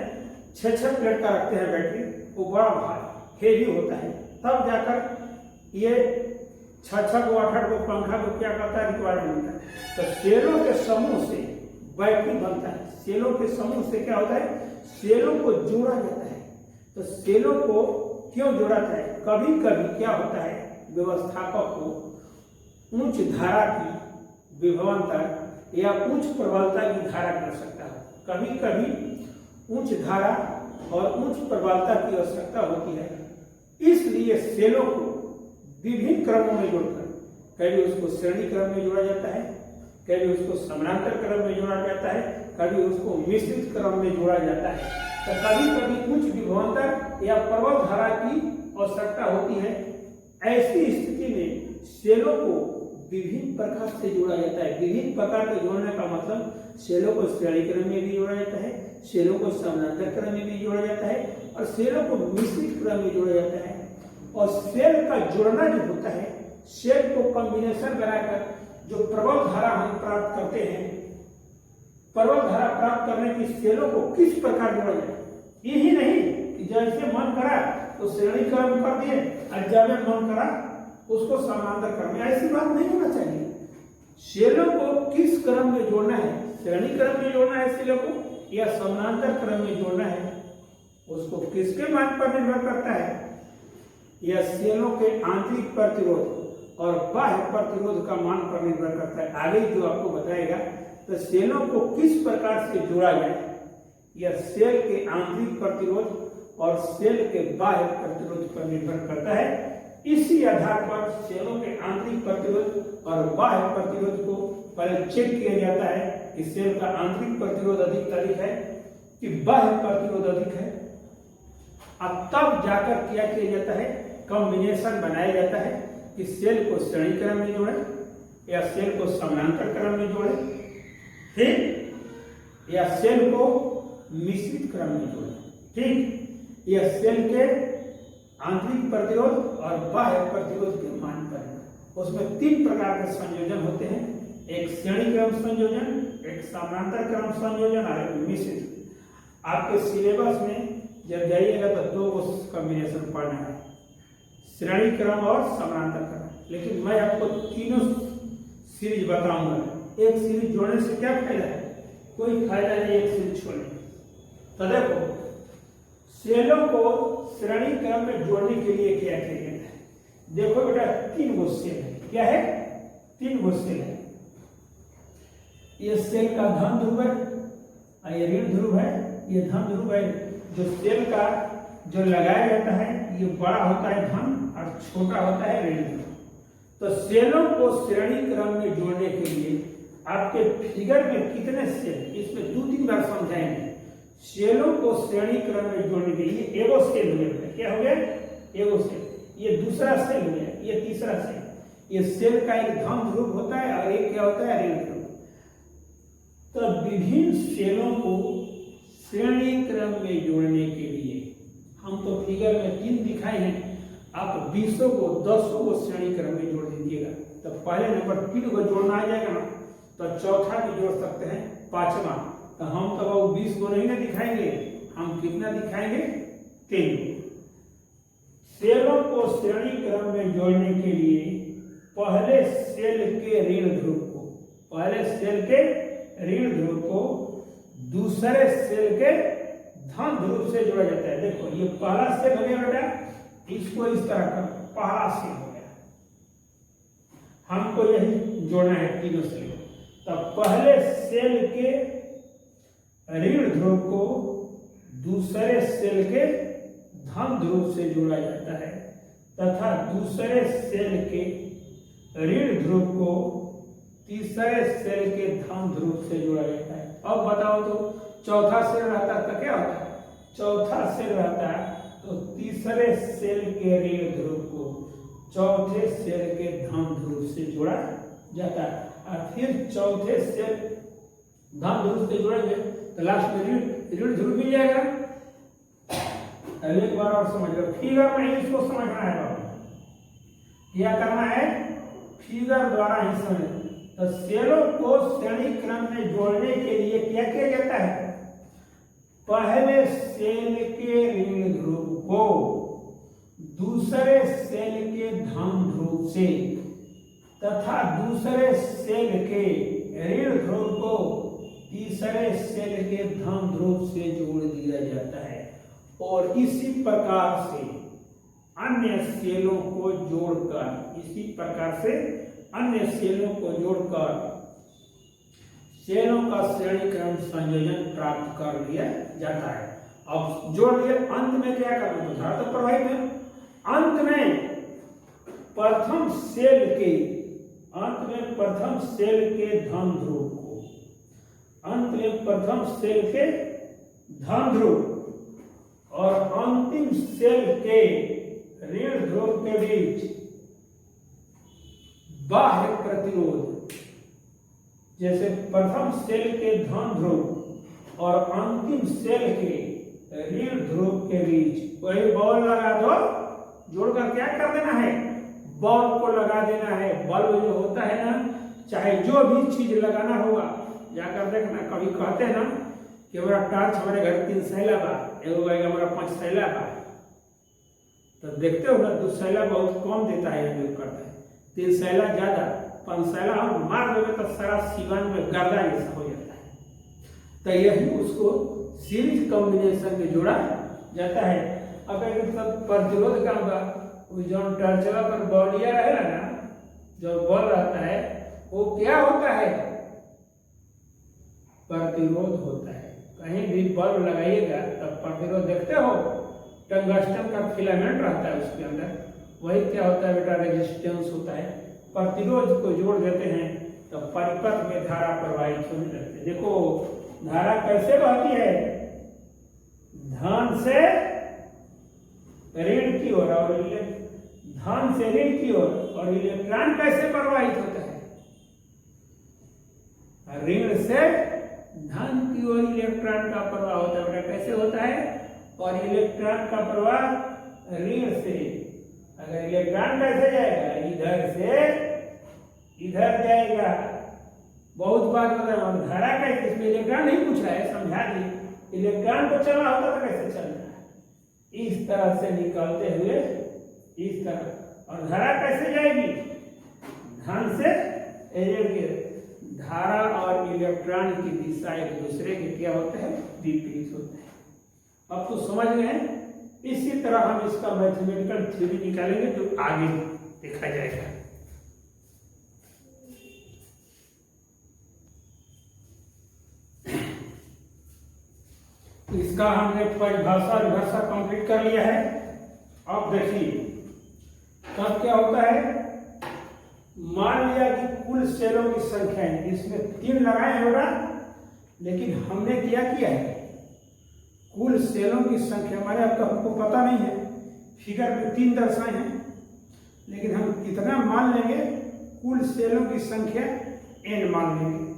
6 प्लेट का रखते हैं बैटरी, वो बड़ा भारी हेवी होता है, तब जाकर ये 6 को 8 को पंखा को क्या करता है, रिक्वायरमेंट होता है। तो सेलों के समूह से बैटरी बनता है। सेलों के समूह से क्या होता है, सेलों को जोड़ा जाता है। तो सेलों को क्यों जोड़ा जाता है, कभी कभी क्या होता है, व्यवस्थापक को उच्च धारा की विभवांतर या उच्च प्रबलता की धारा की आवश्यकता है। कभी कभी उच्च धारा और उच्च प्रबलता की आवश्यकता होती है, इसलिए सेलों को विभिन्न क्रमों में जोड़कर, कभी उसको श्रेणी क्रम में जोड़ा जाता है, कभी उसको समानांतर क्रम में जोड़ा जाता है, कभी उसको मिश्रित क्रम में जोड़ा जाता है। तो कभी कभी उच्च विभवांतर या प्रबल धारा की आवश्यकता होती है। ऐसी स्थिति में सेलों को विभिन्न प्रकार से जोड़ा जाता है। विभिन्न प्रकार के जोड़ने का मतलब सेलों को श्रेणी क्रम में भी जोड़ा जाता है, सेलों को समानांतर क्रम में भी जोड़ा जाता है और सेलों को मिश्रित क्रम में जोड़ा जाता है। और सेल का जोड़ना जो होता है, सेल को कॉम्बिनेशन बनाकर जो प्रबल धारा हम प्राप्त करते हैं, प्रबल धारा प्राप्त करने की सेलों को किस प्रकार जोड़ा जाए, यही नहीं कि जैसे मन करा तो श्रेणी क्रम कर दिए और जब मन करा उसको समानांतर क्रम में, ऐसी बात नहीं होना चाहिए। सेलों को किस क्रम में जोड़ना है, श्रेणी क्रम में जोड़ना है सेलों को या समानांतर क्रम में जोड़ना है, उसको किसके मान पर निर्भर करता है? यह सेलों के आंतरिक प्रतिरोध और बाह्य प्रतिरोध का मान पर निर्भर करता है। आगे जो आपको बताएगा, तो सेलों को किस प्रकार से जोड़ा जाए, यह सेल के आंतरिक प्रतिरोध और सेल के बाह्य प्रतिरोध पर निर्भर करता है। इसी आधार पर सेलों के आंतरिक प्रतिरोध और बाह्य प्रतिरोध को पहले चेक किया जाता है कि सेल का आंतरिक प्रतिरोध अधिक है कि बाह्य प्रतिरोध अधिक है। अब तब जाकर क्या किया जाता है, कॉम्बिनेशन बनाया जाता है कि सेल को श्रेणी क्रम में जोड़े या सेल को समानांतर क्रम में जोड़े, ठीक, या सेल को मिश्रित क्रम में जोड़े, ठीक। यह सेल के आंतरिक प्रतिरोध और बाह्य प्रतिरोध के मान पर, उसमें 3 प्रकार के संयोजन होते हैं, एक श्रेणी क्रम संयोजन, एक समानांतर क्रम संयोजन और एक मिश्रित। आपके सिलेबस में जब जाइएगा तो 2 कॉम्बिनेशन पढ़ना है, श्रेणी क्रम और समानांतर क्रम। लेकिन मैं आपको तीनों सीरीज बताऊंगा। एक सीरीज जोड़ने से क्या फायदा है? कोई फायदा नहीं एक सीरीज छोड़ने। तो देखो, सेलों को श्रेणी क्रम में जोड़ने के लिए क्या किया जाता है? देखो बेटा, 3 गो सेल है। क्या है? 3 गो सेल है। ये सेल का धन ध्रुव है और ये ऋण ध्रुव है। ये धन ध्रुव है। जो सेल का जो लगाया जाता है, ये बड़ा होता है धन और छोटा होता है ऋण ध्रुव। तो सेलों को श्रेणी क्रम में जोड़ने के लिए आपके फिगर में कितने सेल, इसमें 2-3 बार समझाएंगे। सेलों को श्रेणी क्रम में जोड़ने के लिए एगो सेल हो गया। क्या हो गया? एगो सेल। ये दूसरा सेल हो गया, ये तीसरा सेल। ये सेल का एक धन ध्रुव होता है और एक क्या होता है? ऋण ध्रुव। तो विभिन्न सेलों को श्रेणी क्रम में जोड़ने के लिए हम तो फिगर में 3 दिखाए हैं, आप 20 को 10 को श्रेणी क्रम में जोड़ दीजिएगा। तो पहले नंबर 3 को जोड़ना आ जाएगा ना, तो चौथा भी जोड़ सकते हैं, 5वां। तो हम तो वो 20 को नहीं ना दिखाएंगे, हम कितना दिखाएंगे? 3। सेलों को श्रेणी क्रम में जोड़ने के लिए पहले सेल के ऋण ध्रुव को दूसरे सेल के धन ध्रुव से जोड़ा जाता है। देखो, ये पहला सेल हो गया बेटा, इसको इस तरह का पहला सेल हो गया। हमको यही जोड़ना है तीनों सेल। तो पहले सेल के ऋण ध्रुव को दूसरे सेल के धन ध्रुव से जोड़ा जाता है तथा दूसरे सेल के ऋण ध्रुव को तीसरे सेल के धन ध्रुव से जोड़ा जाता है। अब बताओ तो चौथा सेल रहता तो क्या होता है? चौथा सेल रहता तो तीसरे सेल के ऋण ध्रुव को चौथे सेल के धन ध्रुव से जोड़ा जाता है और फिर चौथे सेल धन ध्रुव से जोड़ेंगे तो लास्ट में ऋण ध्रुव मिल जाएगा। एक बार और समझ लो, फिगर में ही इसको समझना है बाबू। क्या करना है? फिगर द्वारा ही समझ। तो सेलों को श्रेणी क्रम में जोड़ने के लिए क्या किया जाता है? पहले सेल के ऋण ध्रुव को दूसरे सेल के धन ध्रुव से तथा दूसरे सेल के ऋण ध्रुव को तीसरे सेल के धन ध्रुव से जोड़ दिया जाता है और इसी प्रकार से अन्य सेलों को जोड़कर सेलों का श्रेणी क्रम संयोजन प्राप्त कर लिया जाता है। अब जोड़ लिए, अंत में क्या करना है? धारा तो प्रभावित है। अंत में प्रथम सेल के धन ध्रुव को, धन ध्रुव और अंतिम सेल के ऋण ध्रुव के बीच बाह्य प्रतिरोध, जैसे प्रथम सेल के धन ध्रुव और अंतिम सेल के ऋण ध्रुव के बीच वही बॉल लगा दो। जोड़कर क्या कर देना है? बॉल को लगा देना है। बल्ब जो होता है ना, चाहे जो भी चीज लगाना होगा, जाकर देखना। कभी कहते हैं ना कि हमारा टार्च हमारे घर 3 सैला बा, एगो हमारा 5 सैला बा, तो देखते हो ना, दुसैला बहुत कम देता है, उपयोग करता है, तीन सैला ज्यादा, पंचसैला और मार देवे तो सारा सीवन में गर्दा जैसा हो जाता है। तो यही उसको सीरीज कॉम्बिनेशन में जोड़ा जाता है। अब एक सब प्रतिरोध का जो टर्चला पर बॉलिया रहेगा ना, जो बॉल रहता है वो क्या होता है, प्रतिरोध होता है। कहीं भी बल्ब लगाइएगा तब प्रतिरोध देखते हो, टंगस्टन का फिलामेंट रहता है उसके अंदर, वही क्या होता है बेटा, रेजिस्टेंस होता है। प्रतिरोध को जोड़ देते हैं तो परिपथ में धारा प्रवाहित होने लगती है। देखो धारा कैसे बहती है, धन से ऋण की ओर, और धन से ऋण की ओर, और इलेक्ट्रॉन कैसे प्रवाहित होता है, ऋण से धन की ओर इलेक्ट्रॉन का प्रवाह होता है। बेटा कैसे होता है, और इलेक्ट्रॉन का प्रवाह ऋण से, अगर इलेक्ट्रॉन कैसे जाएगा, इधर से इधर जाएगा। बहुत बार बताया, और धारा कैसे, इसमें इलेक्ट्रॉन नहीं पूछ रहा है, समझा दी, इलेक्ट्रॉन को चलना होता तो कैसे चलना है, इस तरह से निकलते हुए इस तरह। और धारा कैसे जाएगी, धन से धारा और इलेक्ट्रॉन की दिशा एक दूसरे के क्या होते हैं, विपरीत होते हैं। अब तो समझ गए। इसी तरह हम इसका मैथमेटिकल थ्योरी निकालेंगे तो आगे देखा जाएगा। इसका हमने परिभाषा कंप्लीट कर लिया है। अब देखिए तब क्या होता है, मान लिया कि कुल सेलों की संख्या है, इसमें 3 लगाए हैं बेटा, लेकिन हमने क्या किया है, कुल सेलों की संख्या हमारे आपका हमको पता नहीं है, फिगर में 3 दर्शाए हैं, लेकिन हम कितना मान लेंगे, कुल सेलों की संख्या n मान लेंगे।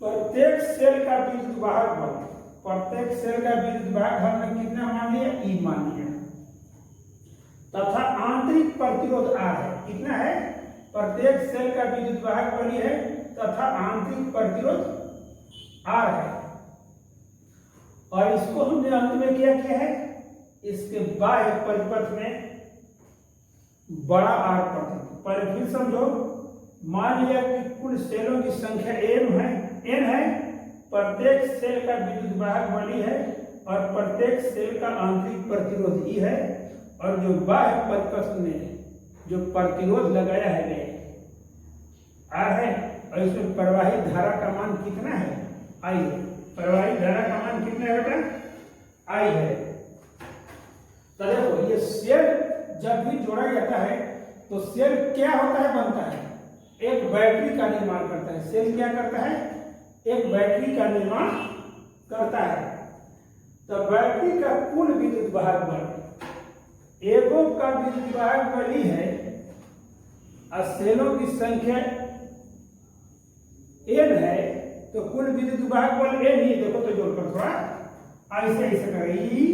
प्रत्येक सेल का विद्युत वाहक बल, प्रत्येक सेल का विद्युत वाहक हमने कितना मान लिया, E मान लिया, तथा आंतरिक प्रतिरोध R है। कितना है, प्रत्येक सेल का विद्युत वाहक बल है तथा आंतरिक प्रतिरोध R है। और इसको हमने अंत में क्या किया है, इसके बाह्य परिपथ में बड़ा R प्रतिरोध। पहले फिर समझो, मान लिया कि कुल सेलों की संख्या n है, प्रत्येक सेल का विद्युत वाहक बल है और प्रत्येक सेल का आंतरिक प्रतिरोध E है, और जो बाह्य परिपथ में जो प्रतिरोध लगाया है R है, और इसमें प्रवाहित धारा का मान कितना है, I है। प्रवाहित धारा का मान कितना है बेटा, I है। तो देखो ये सेल जब भी जोड़ा जाता है तो सेल क्या होता है, बनता है, एक बैटरी का निर्माण करता है। सेल क्या करता है, एक बैटरी का निर्माण करता है। तो बैटरी का कुल विद्युत वाहक बल, एगो का विद्युत वाहक बल है और सेलों की संख्या n है, तो कुल विद्युत वाहक बल n ही। देखो तो जोड़कर थोड़ा ऐसे ऐसे करें, E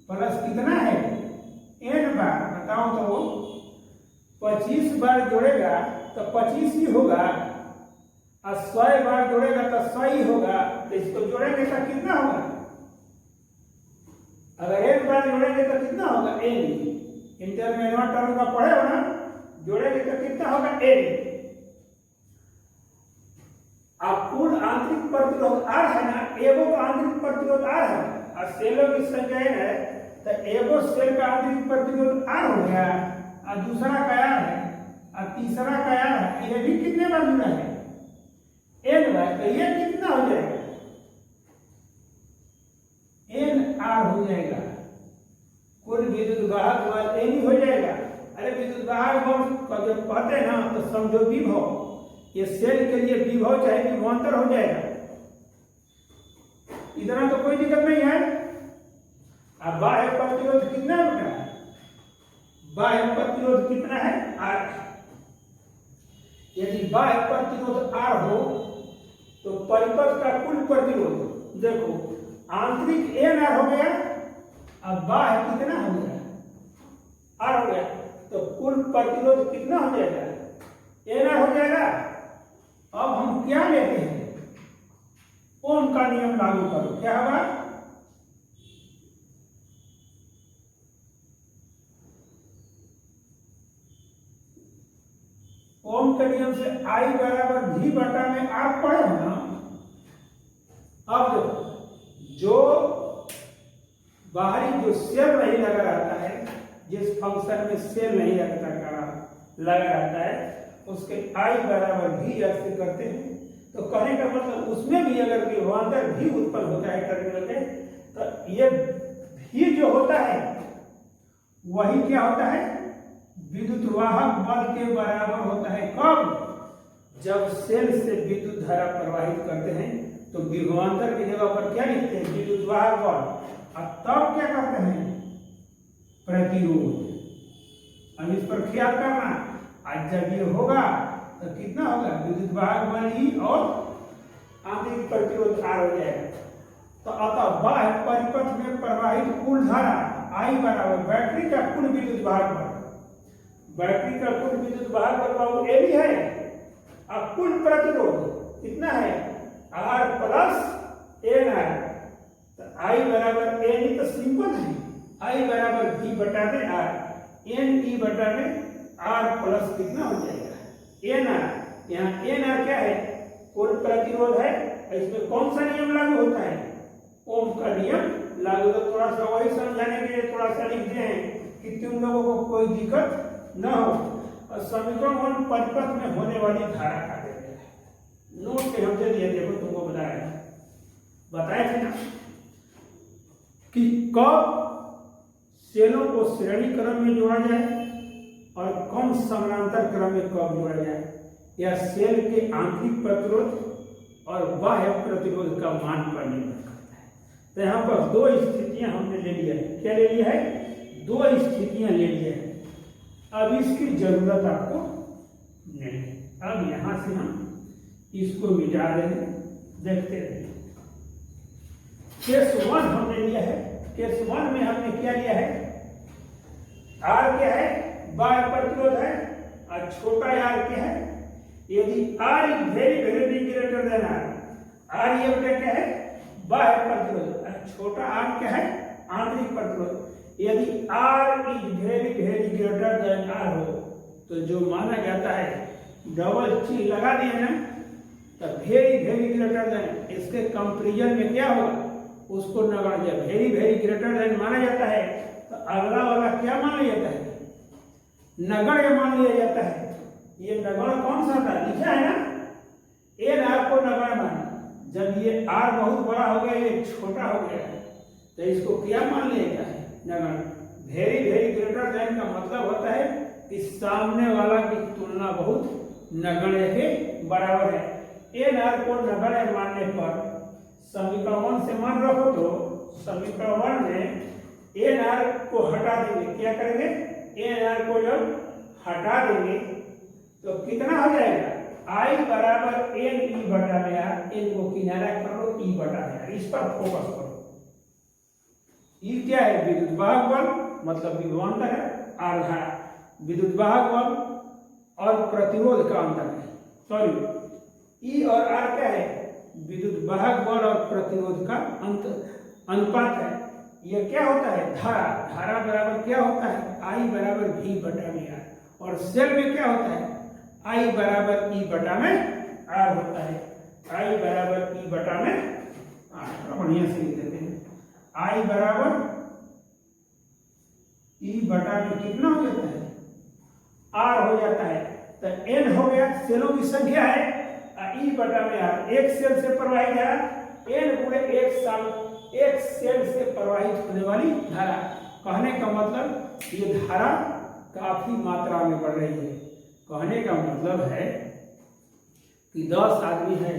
प्लस कितना है, n बार। बताओ तो 25 बार जोड़ेगा तो 25 ही होगा, और 100 बार जोड़ेगा तो 100 ही होगा। तो इसको जोड़ेंगे तो कितना होगा, अगर एक बार जोड़ेंगे तो कितना होगा, n। इंटर में नॉट टर्म का पढ़े हो ना, जोड़ेंगे तो कितना होगा, n। अब कुल आंतरिक प्रतिरोध R है ना, एगो का आंतरिक प्रतिरोध R है और सेलों की संख्या n है, तो एगो सेल का आंतरिक प्रतिरोध R हो गया, और दूसरा का R है, और तीसरा का R है। ये भी कितने बार जुड़ा है, n बार। तो ये कितना हो जाएगा, nR हो जाएगा। कुल विद्युत वाहक बल n ही हो जाएगा। अरे विद्युत वाहक बल जब कहते हैं ना, तो समझो विभव, ये सेल के लिए विभव चाहे विभवांतर हो जाएगा, इतना तो कोई दिक्कत नहीं है। अब बाह्य प्रतिरोध कितना है, बाह्य प्रतिरोध कितना है, R। यदि बाह्य प्रतिरोध R हो तो परिपथ का कुल प्रतिरोध, देखो आंतरिक nR हो गया, अब बाह्य कितना हो गया, R हो गया, तो कुल प्रतिरोध कितना हो जाएगा, nR हो जाएगा। अब हम क्या लेते हैं, ओम का नियम लागू करो, क्या होगा? ओम के नियम से आई बराबर भी बटा में आप पढ़े हो ना। अब देखो, जो बाहरी जो सेल नहीं लगा रहता है, जिस फंक्शन में सेल नहीं लगा रहता है, उसके आई बराबर भी ऐसे करते हैं। तो कहने का मतलब उसमें भी अगर विभवांतर भी उत्पन्न होता है टर्मिनल के, तो ये भी जो होता है वही क्या होता है? विद्युत वाहक बल के बराबर होता है। कब? जब सेल से विद्युत धारा प्रवाहित करते हैं तो विभवांतर की जगह पर क्या लिखते हैं? विद्युत वाहक बल। और तब क्या करते हैं? प्रतिरोध। अब इस पर ख्याल करना, आज जब ये होगा तो कितना होगा? विद्युत वाहक बल ही और आंतरिक प्रतिरोध R हो जाएगा। तो अतः बाह्य परिपथ में प्रवाहित कुल धारा I बराबर बैटरी का कुल विद्युत वाहक बल। बैटरी का कुल विद्युत वाहक बल बाबू ए भी है, और कुल प्रतिरोध कितना है? R प्लस एन है। तो I बराबर एन ही तो सिंपल है, I बराबर V बटा में R, एन ई बटा में R प्लस कितना हो जाएगा? N R. यहाँ एन आर क्या है? कुल प्रतिरोध है। इसमें कौन सा नियम लागू होता है? ओम का नियम लागू। तो थोड़ा सा वही समझाने के लिए थोड़ा सा लिख दिए हैं कि तुम लोगों को कोई दिक्कत न हो। और समीकरण 1 परिपथ में होने वाली धारा का दे दिया है, नोट पे हम दे दिए। देखो तुमको बताए थे ना कि कब सेलों को श्रेणी क्रम में जोड़ा जाए और कम समानांतर क्रम में कब जोड़ा जाए, या सेल के आंतरिक प्रतिरोध और बाह्य प्रतिरोध का मान पर निर्भर करता है। तो यहाँ पर दो स्थितियां हमने ले लिया है। क्या ले लिया है? दो स्थितियां ले लिया है। अब इसकी जरूरत आपको नहीं। अब यहां से हम इसको मिटा देंगे, देखते रहिए। केस 1 हमने लिया है। केस 1 में हमने क्या लिया है? R क्या है? बाह्य प्रतिरोध है। और छोटा r क्या है? यदि R is very greater than R ये बटा क्या है? बाह्य प्रतिरोध। और छोटा r क्या है? आंतरिक प्रतिरोध। यदि R is very greater than R हो तो जो माना जाता है, डबल ची लगा दिए ना, तो वेरी ग्रेटर देन, इसके कंपेरिजन में क्या होगा? उसको नगण्य। जब वेरी ग्रेटर देन माना जाता है तो अगला वाला क्या माना जाता है? नगण्य मान लिया जाता है। ये नगण्य कौन सा था? लिखा है ना, एन आर को नगण्य माना। जब ये R बहुत बड़ा हो गया, ये छोटा हो गया, तो इसको क्या मान लिया जाता है? नगण्य। वेरी ग्रेटर देन का मतलब होता है कि सामने वाला की तुलना बहुत नगण्य के बराबर है। एन आर को नगण्य मानने पर समीकरण 1 से मान रखो, तो समीकरण 1 में एन आर को हटा देंगे। क्या करेंगे? एन आर को जब हटा देंगे तो कितना हो जाएगा? I बराबर एन ई बटा में आर। एन को किनारा करो, ई बटा में आर। इस पर फोकस करो। ई क्या है? विद्युत वाहक बल, मतलब विभवांतर है। आर धारा, विद्युत वाहक बल और प्रतिरोध का अंतर है। सॉरी, ई और आर क्या है? विद्युत वाहक बल और प्रतिरोध का अनुपात है। यह क्या होता है? धारा। धारा बराबर क्या होता है? I बराबर V बटा में R। और सेल में क्या होता है? I बराबर E बटा में R होता है। I बराबर E बटा में R। बढ़िया से लिख देते हैं। I बराबर E बटा में कितना हो जाता है? R हो जाता है। तो N हो गया, सेलों की संख्या है। E बटा में R, एक सेल से प्रवाहित धारा। N गुणे एक सेल से प्रवाहित होने वाली धारा। कहने का मतलब ये धारा काफी मात्रा में बढ़ रही है। कहने का मतलब है कि 10 आदमी है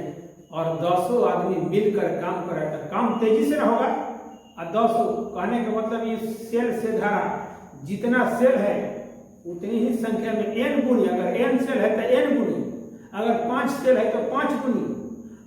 और 10 आदमी मिलकर काम कर रहा है, काम तेजी से होगा। और 10, कहने का मतलब ये सेल से धारा, जितना सेल है उतनी ही संख्या में n गुनी। अगर n सेल है तो n गुनी, अगर 5 सेल है तो 5 गुनी,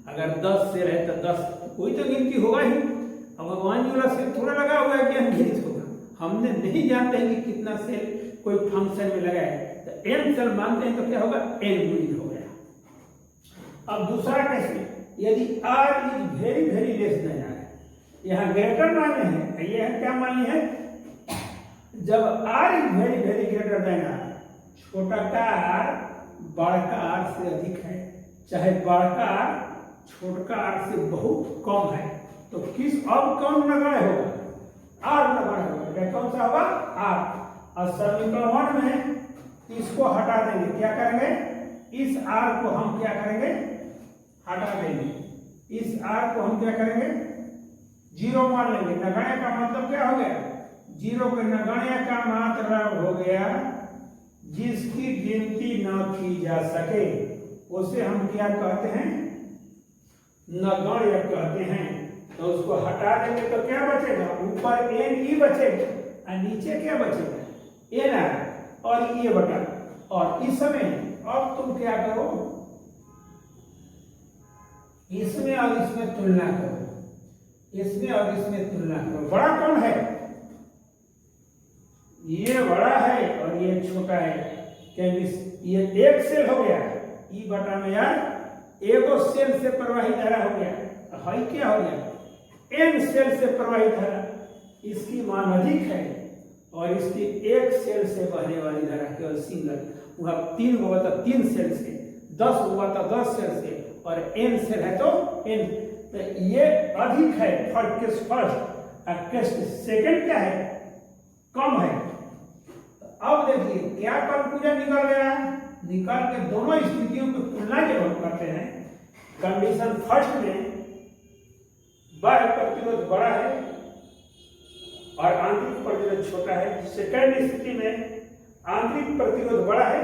अगर 10 सेल है तो 10। कोई तो गिनती होगा ही। अब भगवान जी वाला सेल थोड़ा लगा हुआ है कि अनगिनत होगा। हमने नहीं जानते हैं कि कितना सेल कोई फंक्शन में लगा है, तो n सेल मानते हैं तो क्या होगा? n गुणित हो गया। अब दूसरा केस में यदि r is very very less than r, यहाँ ग्रेटर माने हैं, ये क्या मानी है, जब r is very very greater than r, छोटा का r बड़का r से अधिक है, चाहे बड़का r छोटा r से बहुत कम है, तो किस अब कौन नगण्य होगा, r नगण्य होगा। कौन सा होगा, r। और समीकरण 1 में इसको हटा देंगे, क्या करेंगे, इस r को हम क्या करेंगे, हटा देंगे, इस r को हम क्या करेंगे, 0 मान लेंगे। नगण्य का मतलब क्या हो गया, 0 के नगण्य का मतलब हो गया जिसकी गिनती न की जा सके, उसे हम क्या कहते हैं, नगण्य कहते हैं। तो उसको हटा देंगे तो क्या बचेगा, ऊपर n ही बचेगा और नीचे क्या बचेगा, n r और ये बटा। और इस समय अब तुम क्या करो, इसमें और इसमें तुलना करो, इसमें और इसमें तुलना करो। बड़ा कौन है, ये बड़ा है और ये छोटा है, क्योंकि ये एक सेल हो गया, ई बटा में यार एगो सेल से प्रवाहित धारा हो गया, है क्या हो गया, n सेल से प्रवाहित धारा, इसकी मान अधिक है और इसकी एक सेल से बहने वाली धारा केवल सिंगल, वह 3 हुआ था 3 सेल से, 10 हुआ था 10 सेल से, और n सेल है तो n, तो ये अधिक है फर्स्ट केस फर्स्ट, और केस सेकंड क्या है, कम है। तो अब देखिए क्या कंक्लूजन निकल गया, निकाल के दोनों स्थितियों की तुलना जब हम करते हैं, कंडीशन फर्स्ट में बाह्य प्रतिरोध बड़ा है और आंतरिक प्रतिरोध छोटा है, सेकंड स्थिति में आंतरिक प्रतिरोध बड़ा है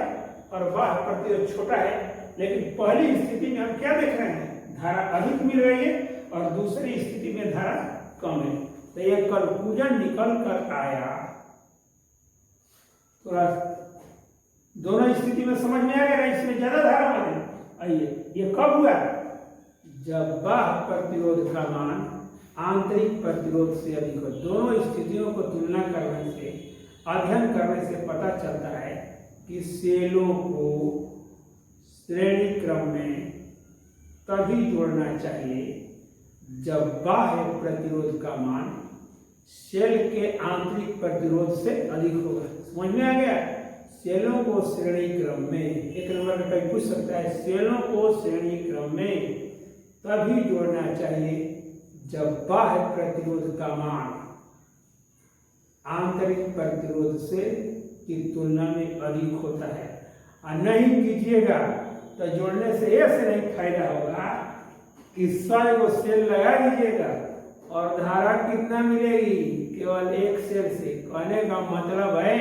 और बाह्य प्रतिरोध छोटा है। लेकिन पहली स्थिति में हम क्या देख रहे हैं, धारा अधिक मिल रही है और दूसरी स्थिति में धारा कम है। तो ये कंक्लूजन निकल कर आया, थोड़ा दोनों स्थिति में समझ में आ गया, इसमें ज्यादा धारा माने। आइए, ये कब हुआ, जब बाह्य प्रतिरोध का मान आंतरिक प्रतिरोध से अधिक हो। दोनों स्थितियों को तुलना करने से, अध्ययन करने से पता चलता है कि सेलों को श्रेणी क्रम में तभी जोड़ना चाहिए जब बाह्य प्रतिरोध का मान सेल के आंतरिक प्रतिरोध से अधिक होगा। समझ में आ गया, सेलों को श्रेणी क्रम में, एक नंबर का कहीं पूछ सकता है, सेलों को श्रेणी क्रम में तभी जोड़ना चाहिए जब बाह्य प्रतिरोध का मान आंतरिक प्रतिरोध से की तुलना में अधिक होता है। और नहीं कीजिएगा तो जोड़ने से ऐसे नहीं फायदा होगा कि 100 को सेल लगा दीजिएगा और धारा कितना मिलेगी, केवल एक सेल से। कहने का मतलब है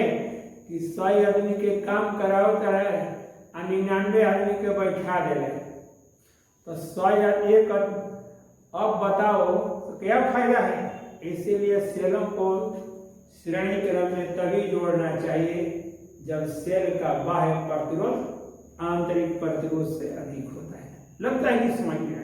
कि 100 आदमी के काम कराओ करे और 99 आदमी के बैठा दे, तो 100 या एक, अब बताओ तो क्या फायदा है। इसीलिए सेलों को श्रेणी क्रम में तभी जोड़ना चाहिए जब सेल का बाह्य प्रतिरोध आंतरिक प्रतिरोध से अधिक होता है। लगता है कि समझ में